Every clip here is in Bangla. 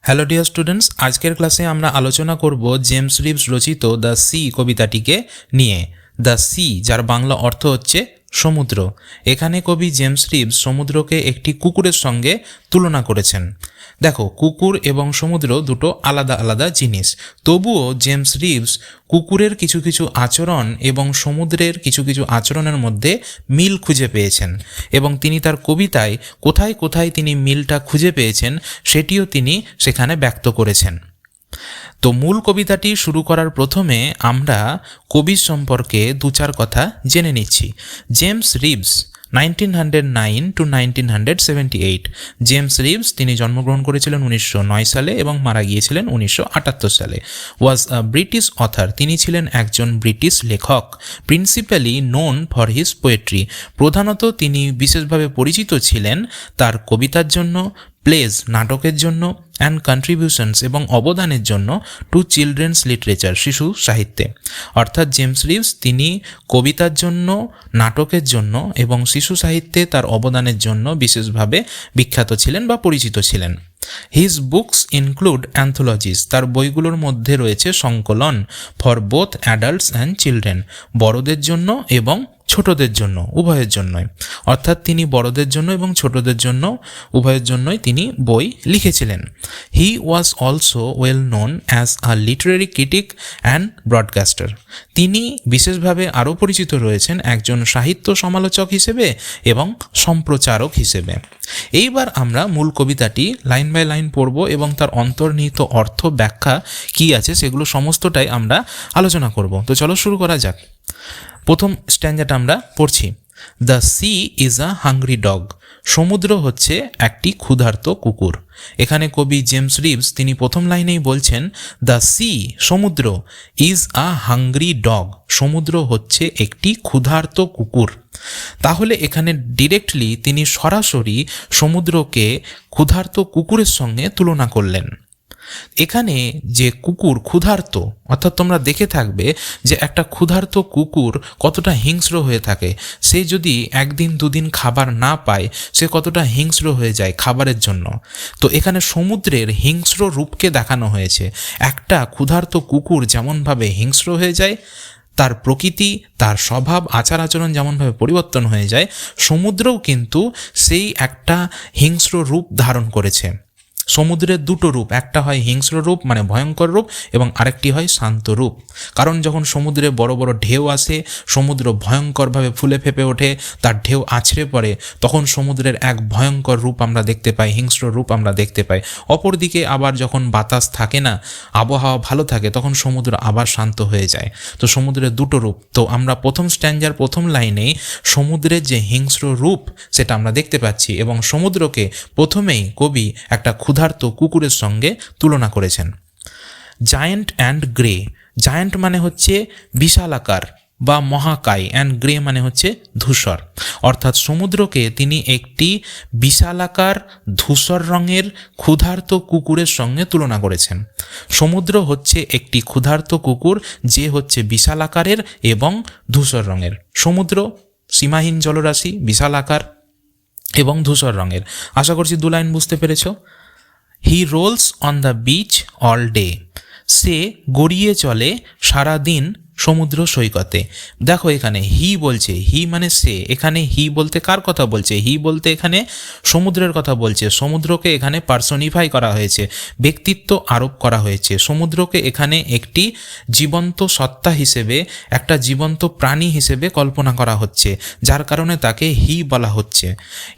হ্যালো ডিয়ার স্টুডেন্টস, আজকের ক্লাসে আমরা আলোচনা করব জেমস রিভস রচিত দ্য সি কবিতাটিকে নিয়ে। দ্য সি, যার বাংলা অর্থ হচ্ছে সমুদ্র। এখানে কবি জেমস রিভস সমুদ্রকে একটি কুকুরের সঙ্গে তুলনা করেছেন। দেখো, কুকুর এবং সমুদ্র দুটো আলাদা আলাদা জিনিস, তবুও জেমস রিভস কুকুরের কিছু কিছু আচরণ এবং সমুদ্রের কিছু কিছু আচরণের মধ্যে মিল খুঁজে পেয়েছেন, এবং তিনি তার কবিতায় কোথায় কোথায় তিনি মিলটা খুঁজে পেয়েছেন সেটিও তিনি সেখানে ব্যক্ত করেছেন। তো মূল কবিতাটি শুরু করার প্রথমে আমরা কবির সম্পর্কে দু চার কথা জেনে নিচ্ছি। James Reeves 1909 to 1978। James Reeves তিনি জন্মগ্রহণ করেছিলেন 1909 সালে এবং মারা গিয়েছিলেন 1978 সালে। ওয়াজ আ ব্রিটিশ অথার, তিনি ছিলেন একজন ব্রিটিশ লেখক। Principally known for his poetry, প্রধানত তিনি বিশেষভাবে পরিচিত ছিলেন তার কবিতার জন্য, প্লেজ নাটকের জন্য, অ্যান্ড কন্ট্রিবিউশনস এবং অবদানের জন্য টু চিলড্রেন্স লিটারেচার, শিশু সাহিত্যে। অর্থাৎ জেমস রিভস তিনি কবিতার জন্য, নাটকের জন্য এবং শিশু সাহিত্যে তার অবদানের জন্য বিশেষভাবে বিখ্যাত ছিলেন বা পরিচিত ছিলেন। হিজ বুকস ইনক্লুড অ্যান্থোলজিস, তার বইগুলোর মধ্যে রয়েছে সংকলন, for both adults and children, বড়দের জন্য এবং ছোটদের জন্য, উভয়ের জন্যই। অর্থাৎ তিনি বড়দের জন্য এবং ছোটদের জন্য উভয়ের জন্যই তিনি বই লিখেছিলেন। He was also well known as a literary critic and broadcaster, তিনি বিশেষভাবে আরও পরিচিত রয়েছেন একজন সাহিত্য সমালোচক হিসেবে এবং সম্প্রচারক হিসেবে। এইবার আমরা মূল কবিতাটি লাইন বাই লাইন পড়ব এবং তার অন্তর্নিহিত অর্থ, ব্যাখ্যা কী আছে সেগুলো সমস্তটাই আমরা আলোচনা করব। তো চলো শুরু করা যাক। প্রথম স্ট্যান্জাটা আমরা পড়ছি। The sea is a hungry dog, সমুদ্র হচ্ছে একটি ক্ষুধার্ত কুকুর। এখানে কবি জেমস রিভস তিনি প্রথম লাইনেই বলছেন দ্য সি, সমুদ্র, ইজ আ হাংরি ডগ, সমুদ্র হচ্ছে একটি ক্ষুধার্ত কুকুর। তাহলে এখানে ডিরেক্টলি তিনি সরাসরি সমুদ্রকে ক্ষুধার্ত কুকুরের সঙ্গে তুলনা করলেন। এখানে যে কুকুর ক্ষুধার্ত, অর্থাৎ তোমরা দেখে থাকবে যে একটা ক্ষুধার্ত কুকুর কতটা হিংস্র হয়ে থাকে। সে যদি একদিন দুদিন খাবার না পায় সে কতটা হিংস্র হয়ে যায় খাবারের জন্য। তো এখানে সমুদ্রের হিংস্র রূপকে দেখানো হয়েছে। একটা ক্ষুধার্ত কুকুর যেমনভাবে হিংস্র হয়ে যায়, তার প্রকৃতি, তার স্বভাব, আচার আচরণ যেমনভাবে পরিবর্তন হয়ে যায়, সমুদ্রও কিন্তু সেই একটা হিংস্র রূপ ধারণ করেছে। সমুদ্রের দুটো রূপ, একটা হয় হিংস্র রূপ মানে ভয়ঙ্কর রূপ, এবং আরেকটি হয় শান্ত রূপ। কারণ যখন সমুদ্রে বড় বড় ঢেউ আসে, সমুদ্র ভয়ঙ্করভাবে ফুলে ফেপে ওঠে, তার ঢেউ আছড়ে পড়ে, তখন সমুদ্রের এক ভয়ঙ্কর রূপ আমরা দেখতে পাই, হিংস্র রূপ আমরা দেখতে পাই। অপরদিকে আবার যখন বাতাস থাকে না, আবহাওয়া ভালো থাকে, তখন সমুদ্র আবার শান্ত হয়ে যায়। তো সমুদ্রের দুটো রূপ। তো আমরা প্রথম স্ট্যান্জার প্রথম লাইনেই সমুদ্রের যে হিংস্র রূপ সেটা আমরা দেখতে পাচ্ছি, এবং সমুদ্রকে প্রথমেই কবি একটা ক্ষুধার্ত কুকুরের সঙ্গে তুলনা করেছেন। জায়ান্ট অ্যান্ড গ্রে, জায়ান্ট মানে হচ্ছে বিশালাকার বা মহাকায়, অ্যান্ড গ্রে মানে হচ্ছে ধূসর। অর্থাৎ সমুদ্রকে তিনি একটি বিশালাকার ধূসর রঙের ক্ষুধার্ত কুকুরের সঙ্গে তুলনা করেছেন। সমুদ্র হচ্ছে একটি ক্ষুধার্ত কুকুর যে হচ্ছে বিশাল আকারের এবং ধূসর রঙের। সমুদ্র সীমাহীন জলরাশি, বিশাল আকার এবং ধূসর রঙের। আশা করছি দু লাইন বুঝতে পেরেছ। He rolls on the beach all day, সে গড়িয়ে চলে সারা দিন সমুদ্র সৈকতে। দেখো এখানে হি বলছে, হি মানে সে। এখানে হি বলতে কার কথা বলছে? হি বলতে এখানে সমুদ্রের কথা বলছে। সমুদ্রকে এখানে পার্সনিফাই করা হয়েছে, ব্যক্তিত্ব আরোপ করা হয়েছে। সমুদ্রকে এখানে একটি জীবন্ত সত্তা হিসেবে, একটা জীবন্ত প্রাণী হিসেবে কল্পনা করা হচ্ছে, যার কারণে তাকে হি বলা হচ্ছে।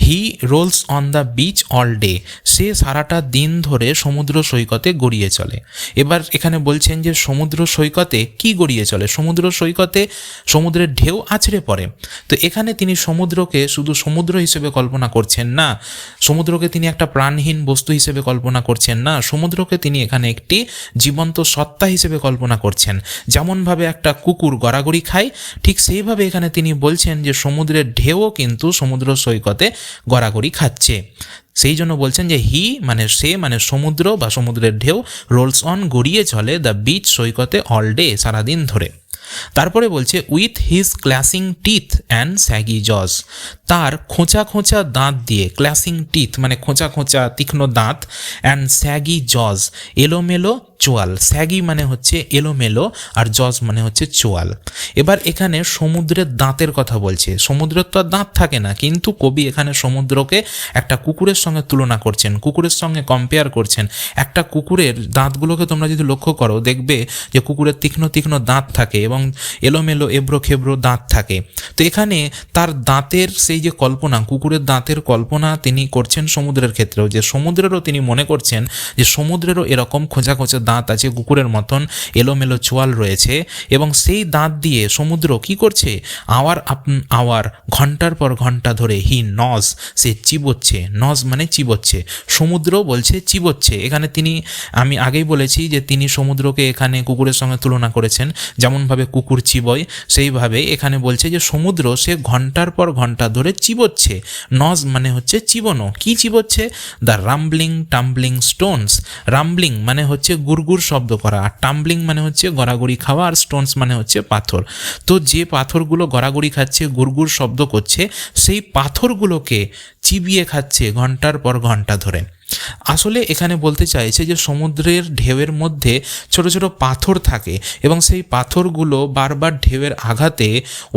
He rolls on the beach all day, সে সারাটা দিন ধরে সমুদ্র সৈকতে গড়িয়ে চলে। এবার এখানে বলছেন যে সমুদ্র সৈকতে কি গড়িয়ে চলে? সমুদ্র সৈকতে সমুদ্রের ঢেউ আছড়ে পড়ে। তো এখানে তিনি সমুদ্রকে শুধু সমুদ্র হিসেবে কল্পনা করছেন না, সমুদ্রকে তিনি একটা প্রাণহীন বস্তু হিসেবে কল্পনা করছেন না, সমুদ্রকে তিনি এখানে একটি জীবন্ত সত্তা হিসেবে কল্পনা করছেন। যেমনভাবে একটা কুকুর গড়াগড়ি খায়, ঠিক সেইভাবে এখানে তিনি বলছেন যে সমুদ্রের ঢেউও কিন্তু সমুদ্র সৈকতে গড়াগড়ি খাচ্ছে। সেই জন্য বলছেন যে হি মানে সে, মানে সমুদ্র বা সমুদ্রের ঢেউ, রোলস অন গড়িয়ে চলে দ্য বিচ সৈকতে অল ডে, সারাদিন ধরে। তারপরে বলছে with his clashing teeth and shaggy jaws, তার খোঁচা খোঁচা দাঁত দিয়ে, ক্ল্যাসিং টিথ মানে খোঁচা খোঁচা তীক্ষ্ণ দাঁত, অ্যান্ড স্যাগি জজ এলোমেলো চোয়াল, স্যাগি মানে হচ্ছে এলোমেলো আর জজ মানে হচ্ছে চোয়াল। এবার এখানে সমুদ্রের দাঁতের কথা বলছে, সমুদ্রের তো আর দাঁত থাকে না, কিন্তু কবি এখানে সমুদ্রকে একটা কুকুরের সঙ্গে তুলনা করছেন, কুকুরের সঙ্গে কম্পেয়ার করছেন। একটা কুকুরের দাঁতগুলোকে তোমরা যদি লক্ষ্য করো দেখবে যে কুকুরের তীক্ষ্ণ তীক্ষ্ণ দাঁত থাকে এবং এলোমেলো এবড়ো খেবড়ো দাঁত থাকে। তো এখানে তার দাঁতের সেই যে কল্পনা, কুকুরের দাঁতের কল্পনা তিনি করছেন সমুদ্রের ক্ষেত্রেও, যে সমুদ্রেরও তিনি মনে করছেন যে সমুদ্রেরও এরকম খোঁচা খোঁচা দাঁত আছে, কুকুরের মতন এলোমেলো চোয়াল রয়েছে, এবং সেই দাঁত দিয়ে সমুদ্র কি করছে, আওয়ার ঘন্টার পর ঘন্টা ধরে হি নজ, সে চিবোচ্ছে, নজ মানে চিবোচ্ছে, সমুদ্র বলছে চিবোচ্ছে। এখানে আমি আগেই বলেছি যে তিনি সমুদ্রকে এখানে কুকুরের সঙ্গে তুলনা করেছেন, যেমনভাবে কুকুর চিবোয় সেইভাবে এখানে বলছে যে সমুদ্র সে ঘন্টার পর ঘন্টা ধরে চিবোচ্ছে। নজ মানে হচ্ছে চিবোনো, কি চিবোচ্ছে, the rumbling tumbling stones, rumbling মানে হচ্ছে গুড়গুড় শব্দ করা, আর টাম্বলিং মানে হচ্ছে গড়াগড়ি খাওয়া, আর স্টোনস মানে হচ্ছে পাথর। তো যে পাথরগুলো গড়াগড়ি খাচ্ছে, গুড়গুড় শব্দ করছে, সেই পাথরগুলোকে চিবিয়ে খাচ্ছে ঘন্টার পর ঘন্টা ধরে। আসলে এখানে বলতে চাইছে যে সমুদ্রের ঢেউয়ের মধ্যে ছোট ছোট পাথর থাকে এবং সেই পাথরগুলো বারবার ঢেউয়ের আঘাতে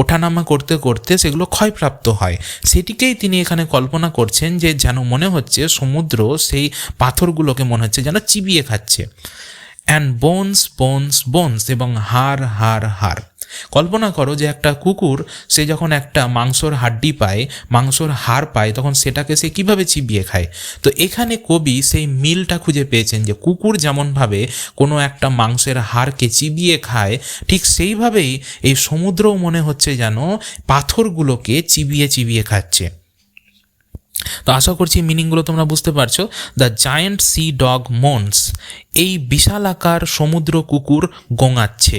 ওঠানামা করতে করতে সেগুলো ক্ষয়প্রাপ্ত হয়। সেটিকেই তিনি এখানে কল্পনা করছেন যে যেন মনে হচ্ছে সমুদ্র সেই পাথরগুলোকে মনে হচ্ছে যেন চিবিয়ে খাচ্ছে। অ্যান্ড বোনস বোনস বোনস, এবং হাড় হাড় হাড়। কল্পনা করো যে একটা কুকুর সে যখন একটা মাংসর হাড্ডি পায়, মাংসর হাড় পায়, তখন সেটাকে সে কিভাবে চিবিয়ে খায়। তো এখানে কবি সেই মিলটা খুঁজে পেয়েছেন যে কুকুর যেমনভাবে কোনো একটা মাংসের হাড়কে চিবিয়ে খায়, ঠিক সেইভাবেই এই সমুদ্রও মনে হচ্ছে যেন পাথরগুলোকে চিবিয়ে চিবিয়ে খাচ্ছে। তো আশা করছি মিনিংগুলো তোমরা বুঝতে পারছো। দ্য জায়েন্ট সি ডগ মোনস, এই বিশালাকার সমুদ্র কুকুর গোঙাচ্ছে।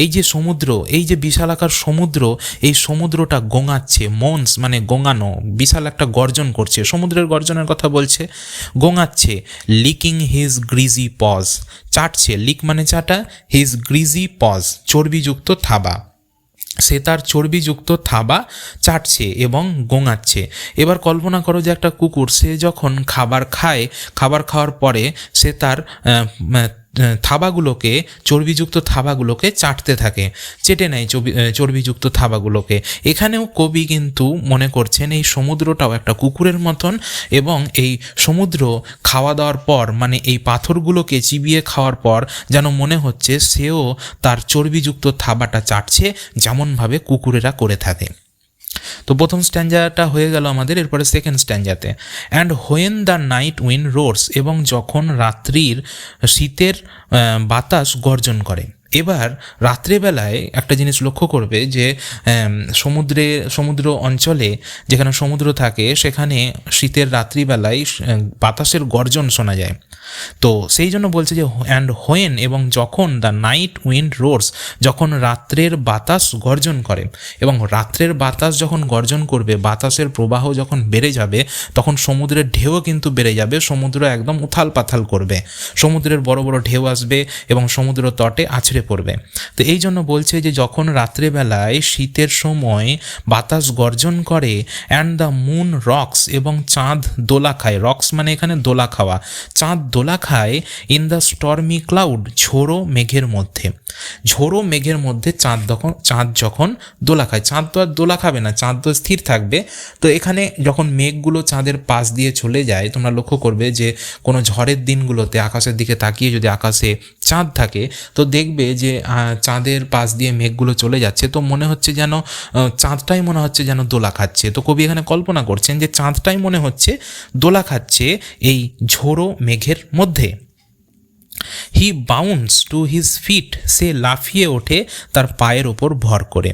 এই যে সমুদ্র, এই যে বিশালাকার সমুদ্র, এই সমুদ্রটা গোঙাচ্ছে। মোনস মানে গোঙানো, বিশাল একটা গর্জন করছে, সমুদ্রের গর্জনের কথা বলছে। গোঙাচ্ছে। লিকিং হিজ গ্রিজি পজ, চাটছে, লিক মানে চাটা, হিজ গ্রিজি পজ চর্বিযুক্ত থাবা, সে তার চর্বিযুক্ত থাবা চাটছে এবং গোঙাচ্ছে। এবার কল্পনা করো যে একটা কুকুর সে যখন খাবার খায়, খাবার খাওয়ার পরে সে তার থাবাগুলোকে, চর্বিযুক্ত থাবাগুলোকে চাটতে থাকে, চেটে নেয় চর্বিযুক্ত থাবাগুলোকে। এখানেও কবি কিন্তু মনে করছেন এই সমুদ্রটাও একটা কুকুরের মতন, এবং এই সমুদ্র খাওয়া দাওয়ার পর মানে এই পাথরগুলোকে চিবিয়ে খাওয়ার পর যেন মনে হচ্ছে সেও তার চর্বিযুক্ত থাবাটা চাটছে, যেমনভাবে কুকুরেরা করে থাকে। তো প্রথম স্ট্যাঞ্জাটা হয়ে গেল আমাদের। এরপরে সেকেন্ড স্ট্যাঞ্জাতে, and when the night wind roars, এবং যখন রাত্রির শীতের বাতাস গর্জন করে। এবার রাত্রেবেলায় একটা জিনিস লক্ষ্য করবে যে সমুদ্র অঞ্চলে যেখানে সমুদ্র থাকে সেখানে শীতের রাত্রিবেলায় বাতাসের গর্জন শোনা যায়। তো সেই জন্য বলছে যে অ্যান্ড হোয়েন, এবং যখন দ্য নাইট উইন্ড রোডস, যখন রাত্রের বাতাস গর্জন করে, এবং রাত্রের বাতাস যখন গর্জন করবে, বাতাসের প্রবাহ যখন বেড়ে যাবে, তখন সমুদ্রের ঢেউ কিন্তু বেড়ে যাবে, সমুদ্র একদম উথাল পাথাল করবে, সমুদ্রের বড় বড় ঢেউ আসবে এবং সমুদ্র তটে আছড়ে পড়বে। তো এই জন্য বলছে যে যখন রাত্রেবেলায় শীতের সময় বাতাস গর্জন করে, অ্যান্ড দ্য মুন রক্স, এবং চাঁদ দোলা খায়, রক্স মানে এখানে দোলা খাওয়া, চাঁদ দোলা খায়, ইন দ্য স্টর্মি ক্লাউড, ঝোড়ো মেঘের মধ্যে, ঝোড়ো মেঘের মধ্যে চাঁদ যখন দোলা খায়, চাঁদ তো আর দোলা খাবে না, চাঁদ তো স্থির থাকবে। তো এখানে যখন মেঘগুলো চাঁদের পাশ দিয়ে চলে যায়, তোমরা লক্ষ্য করবে যে কোনো ঝড়ের দিনগুলোতে আকাশের দিকে তাকিয়ে যদি আকাশে চাঁদ থাকে তো দেখবে যে চাঁদের পাশ দিয়ে মেঘগুলো চলে যাচ্ছে, তো মনে হচ্ছে যেন চাঁদটাই মনে হচ্ছে যেন দোলা খাচ্ছে। তো কবি এখানে কল্পনা করছেন যে চাঁদটাই মনে হচ্ছে দোলা খাচ্ছে এই ঝোড়ো মেঘের মধ্যে। হি বাউন্স টু হিজ ফিট, সে লাফিয়ে ওঠে তার পায়ের ওপর ভর করে।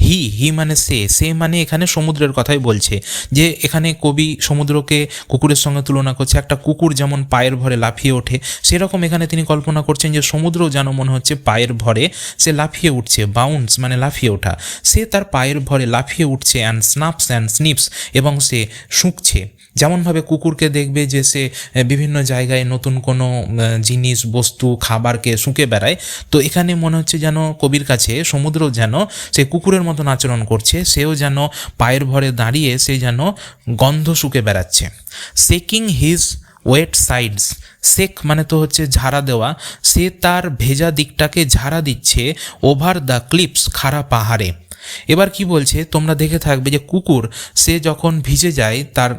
হি মানে সে মানে এখানে সমুদ্রের কথাই বলছে, যে এখানে কবি সমুদ্রকে কুকুরের সঙ্গে তুলনা করছে। একটা কুকুর যেমন পায়ের ভরে লাফিয়ে ওঠে, সেরকম এখানে তিনি কল্পনা করছেন যে সমুদ্র যেন মনে হচ্ছে পায়ের ভরে সে লাফিয়ে উঠছে। বাউন্স মানে লাফিয়ে ওঠা, সে তার পায়ের ভরে লাফিয়ে উঠছে। অ্যান্ড স্নাপস অ্যান্ড স্নিপস, এবং সে শুঁকছে। যেমনভাবে কুকুরকে দেখবে যে সে বিভিন্ন জায়গায় নতুন কোনো জিনিস বস্তু খাবারকে শুঁকে বেড়ায়, তো এখানে মনে হচ্ছে যেন কবির কাছে সমুদ্র যেন সে কুকুরের মতন আচরণ করছে, সেও যেন পায়ের ভরে দাঁড়িয়ে সে যেন গন্ধ শুঁকে বেড়াচ্ছে। সেকিং হিজ ওয়েট সাইডস, সেক মানে তো হচ্ছে ঝাড়া দেওয়া, সে তার ভেজা দিকটাকে ঝাড়া দিচ্ছে ওভার দ্য ক্লিপস, খাড়া পাহাড়ে। এবার কি বলছে তোমরা দেখে থাকবে যে কুকুর সে যখন ভিজে যায়, তার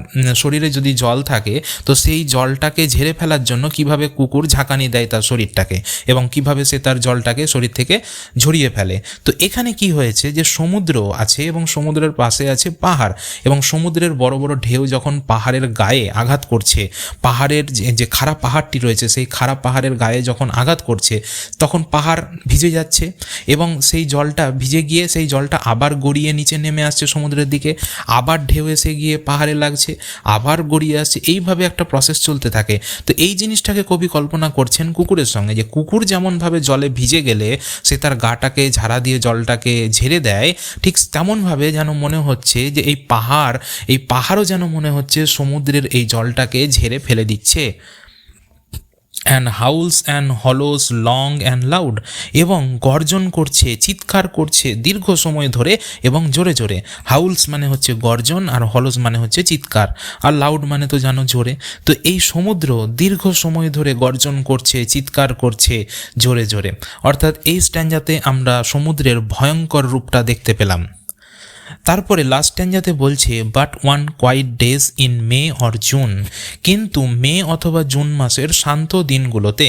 শরীরে যদি জল থাকে, তো সেই জলটাকে ঝেড়ে ফেলার জন্য কিভাবে কুকুর ঝাঁকানি দেয় তার শরীরটাকে, এবং কিভাবে সে তার জলটাকে শরীর থেকে ঝরিয়ে ফেলে। তো এখানে কি হয়েছে যে সমুদ্র আছে এবং সমুদ্রের পাশে আছে পাহাড়, এবং সমুদ্রের বড় বড় ঢেউ যখন পাহাড়ের গায়ে আঘাত করছে, পাহাড়ের যে খাড়া পাহাড়টি রয়েছে সেই খাড়া পাহাড়ের গায়ে যখন আঘাত করছে, তখন পাহাড় ভিজে যাচ্ছে এবং সেই জলটা ভিজে গিয়ে সেই জলটা আবার গড়িয়ে নিচে নেমে আসছে সমুদ্রের দিকে, আবার ঢেউ এসে গিয়ে পাহাড়ে লাগছে, আবার গড়িয়ে আসছে, এইভাবে একটা প্রসেস চলতে থাকে। তো এই জিনিসটাকে কবি কল্পনা করছেন কুকুরের সঙ্গে, যে কুকুর যেমনভাবে জলে ভিজে গেলে সে তার গাটাকে ঝাড়া দিয়ে জলটাকে ঝেড়ে দেয়, ঠিক তেমনভাবে যেন মনে হচ্ছে যে এই পাহাড়ও যেন মনে হচ্ছে সমুদ্রের এই জলটাকে ঝেড়ে ফেলে দিচ্ছে। And Howl's and hollows long and loud, এবং গর্জন করছে, চিৎকার করছে দীর্ঘ সময় ধরে এবং জোরে জোরে। হাউলস মানে হচ্ছে গর্জন, আর হলোস মানে হচ্ছে চিৎকার, আর লাউড মানে তো জানো জোরে। তো এই সমুদ্র দীর্ঘ সময় ধরে গর্জন করছে, চিৎকার করছে জোরে জোরে। অর্থাৎ এই স্ট্যাঞ্জাতে আমরা সমুদ্রের ভয়ঙ্কর রূপটা দেখতে পেলাম। তারপরে লাস্ট স্ট্যাঞ্জাতে বলছে but one quiet days in May or June, কিন্তু মে অথবা জুন মাসের শান্ত দিনগুলোতে,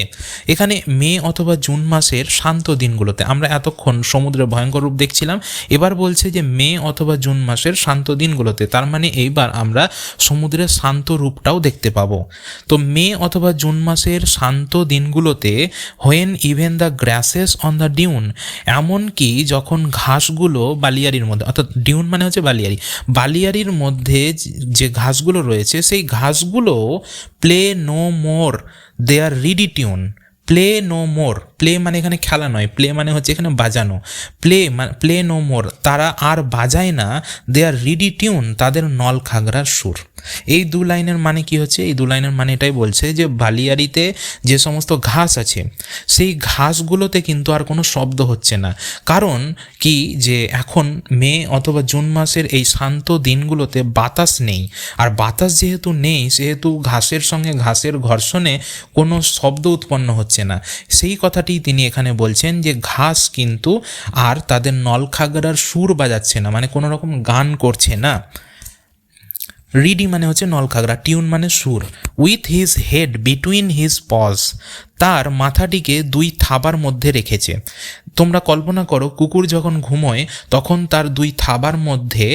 এখানে মে অথবা জুন মাসের শান্ত দিনগুলোতে, আমরা এতক্ষণ সমুদ্রের ভয়ঙ্কর রূপ দেখছিলাম, এবার বলছে যে মে অথবা জুন মাসের শান্ত দিনগুলোতে, তার মানে এইবার আমরা সমুদ্রের শান্ত রূপটাও দেখতে পাবো। তো মে অথবা জুন মাসের শান্ত দিনগুলোতে when even the grasses on the Dune, এমনকি যখন ঘাসগুলো বালিয়ারির মধ্যে, অর্থাৎ ডিউন মানে হচ্ছে বালিয়ারির মধ্যে যে ঘাসগুলো রয়েছে সেই ঘাসগুলো play no more their reedy tune. Play no more, play মানে এখানে খেলা নয়, প্লে মানে হচ্ছে এখানে বাজানো। প্লে নো মোর, তারা আর বাজায় না দেয়ার রিডি টিউন, তাদের নল খাগড়ার সুর। এই দু লাইনের মানে কি হচ্ছে? এই দু লাইনের মানে এটাই বলছে যে বালিয়াড়িতে যে সমস্ত ঘাস আছে সেই ঘাসগুলোতে কিন্তু আর কোনো শব্দ হচ্ছে না। কারণ কি, যে এখন মে অথবা জুন মাসের এই শান্ত দিনগুলোতে বাতাস নেই, আর বাতাস যেহেতু নেই সেহেতু ঘাসের সঙ্গে ঘাসের ঘর্ষণে কোনো শব্দ উৎপন্ন হচ্ছে না। সেই কথাটি তিনি এখানে বলছেন যে ঘাস কিন্তু আর তাদের নলখাগড়ার সুর বাজাচ্ছে না, মানে কোনো রকম গান করছে না। রিডি মানে হচ্ছে নলখাগড়া, টিউন মানে সুর। With his head between his pause, তার মাথাটিকে দুই থাবার মধ্যে রেখেছে। তোমরা কল্পনা করো কুকুর যখন ঘুমোয় তখন তার দুই থাবার মধ্যে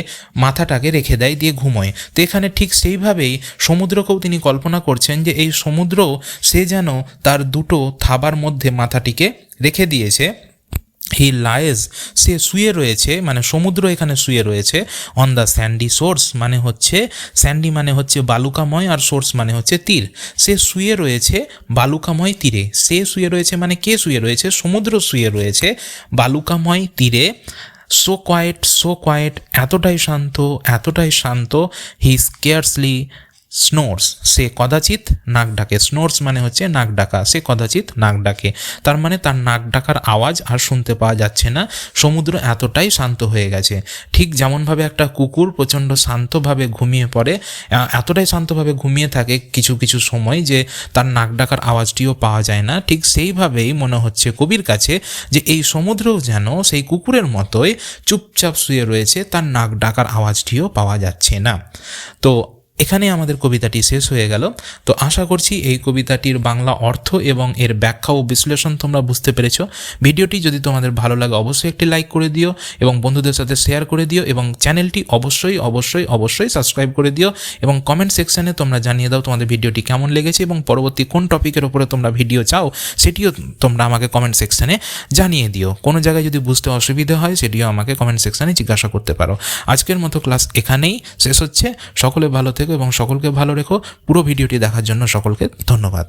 মাথাটাকে রেখে দেয়, দিয়ে ঘুমোয়। তো এখানে ঠিক সেইভাবেই সমুদ্রকেও তিনি কল্পনা করছেন যে এই সমুদ্রও সে যেন তার দুটো থাবার মধ্যে মাথাটিকে রেখে দিয়েছে। হি লাইজ, সে শুয়ে রয়েছে, মানে সমুদ্র এখানে শুয়ে রয়েছে। অন দ্য স্যান্ডি সোর্স, মানে হচ্ছে স্যান্ডি মানে হচ্ছে বালুকাময়, আর সোর্স মানে হচ্ছে তীর। সে শুয়ে রয়েছে বালুকাময় তীরে। সে শুয়ে রয়েছে মানে কে শুয়ে রয়েছে? সমুদ্র শুয়ে রয়েছে বালুকাময় তীরে। সো কোয়াইট, এতটাই শান্ত। হি স্কেয়ার্সলি স্নোর্স, সে কদাচিৎ নাক ডাকে। স্নোর্স মানে হচ্ছে নাক ডাকা, সে কদাচিৎ নাক ডাকে, তার মানে তার নাক ডাকার আওয়াজ আর শুনতে পাওয়া যাচ্ছে না। সমুদ্র এতটাই শান্ত হয়ে গেছে। ঠিক যেমনভাবে একটা কুকুর প্রচণ্ড শান্তভাবে ঘুমিয়ে পড়ে, এতটাই শান্তভাবে ঘুমিয়ে থাকে কিছু কিছু সময় যে তার নাক ডাকার আওয়াজটিও পাওয়া যায় না, ঠিক সেইভাবেই মনে হচ্ছে কবির কাছে যে এই সমুদ্রও যেন সেই কুকুরের মতোই চুপচাপ শুয়ে রয়েছে, তার নাক ডাকার আওয়াজটিও পাওয়া যাচ্ছে না। তো এখানে আমাদের কবিতাটি শেষ হয়ে গেল। তো আশা করছি এই কবিতাটির বাংলা অর্থ এবং এর ব্যাখ্যা ও বিশ্লেষণ তোমরা বুঝতে পেরেছো। ভিডিওটি যদি তোমাদের ভালো লাগে অবশ্যই একটি লাইক করে দিও এবং বন্ধুদের সাথে শেয়ার করে দিও, এবং চ্যানেলটি অবশ্যই সাবস্ক্রাইব করে দিও, এবং কমেন্ট সেকশানে তোমরা জানিয়ে দাও তোমাদের ভিডিওটি কেমন লেগেছে এবং পরবর্তী কোন টপিকের উপরে তোমরা ভিডিও চাও সেটিও তোমরা আমাকে কমেন্ট সেকশানে জানিয়ে দিও। কোনো জায়গায় যদি বুঝতে অসুবিধা হয় সেটিও আমাকে কমেন্ট সেকশানে জিজ্ঞাসা করতে পারো। আজকের মতো ক্লাস এখানেই শেষ হচ্ছে। সকলে ভালো থেকো এবং সকলকে ভালো রেখো। পুরো ভিডিওটি দেখার জন্য সকলকে ধন্যবাদ।